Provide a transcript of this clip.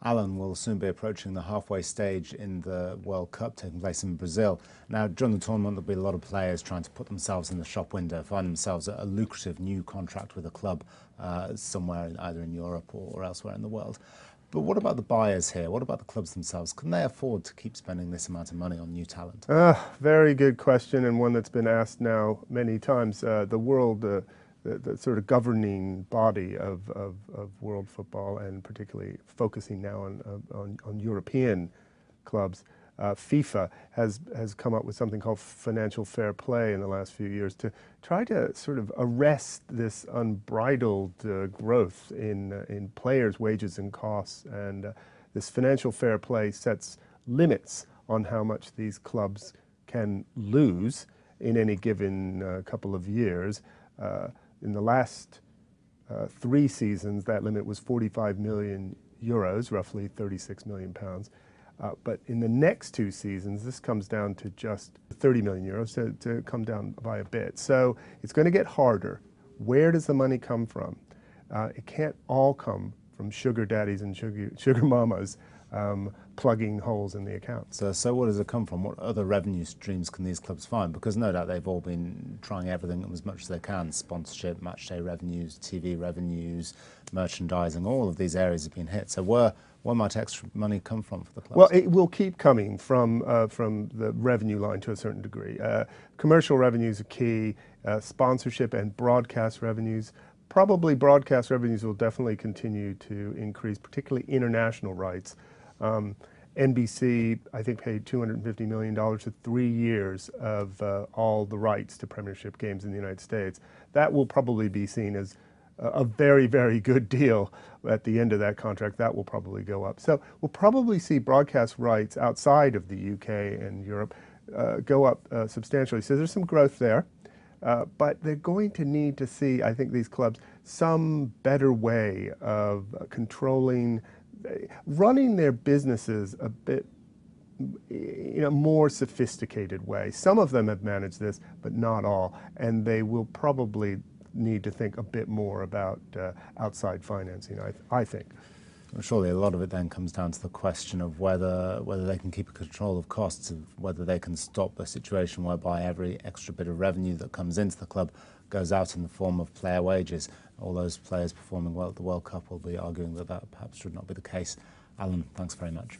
Alan, will soon be approaching the halfway stage in the World Cup taking place in Brazil. Now, during the tournament, there'll be a lot of players trying to put themselves in the shop window, find themselves a lucrative new contract with a club somewhere, either in Europe or elsewhere in the world. But what about the buyers here? What about the clubs themselves? Can they afford to keep spending this amount of money on new talent? Very good question, and one that's been asked now many times. The world, the sort of governing body of world football, and particularly focusing now on European clubs, FIFA has come up with something called financial fair play in the last few years to try to sort of arrest this unbridled growth in players' wages and costs. And this financial fair play sets limits on how much these clubs can lose in any given couple of years. In the last 3 seasons, that limit was 45 million euros, roughly 36 million pounds. But in the next 2 seasons, this comes down to just 30 million euros, to come down by a bit. So it's going to get harder. Where does the money come from? It can't all come from sugar daddies and sugar mamas plugging holes in the account. So where does it come from? What other revenue streams can these clubs find? Because no doubt they've all been trying everything as much as they can. Sponsorship, matchday revenues, TV revenues, merchandising, all of these areas have been hit. So where might extra money come from for the clubs? Well, it will keep coming from the revenue line to a certain degree. Commercial revenues are key, sponsorship and broadcast revenues. Probably broadcast revenues will definitely continue to increase, particularly international rights. NBC, I think, paid $250 million for 3 years of all the rights to Premiership games in the United States. That will probably be seen as a very, very good deal at the end of that contract. That will probably go up. So we'll probably see broadcast rights outside of the UK and Europe go up substantially. So there's some growth there. But they're going to need to see, I think, these clubs, some better way of controlling, running their businesses a bit in a more sophisticated way. Some of them have managed this, but not all. And they will probably need to think a bit more about outside financing, I think. Well, surely a lot of it then comes down to the question of whether they can keep control of costs, of whether they can stop a situation whereby every extra bit of revenue that comes into the club goes out in the form of player wages. All those players performing well at the World Cup will be arguing that perhaps should not be the case. Alan, thanks very much.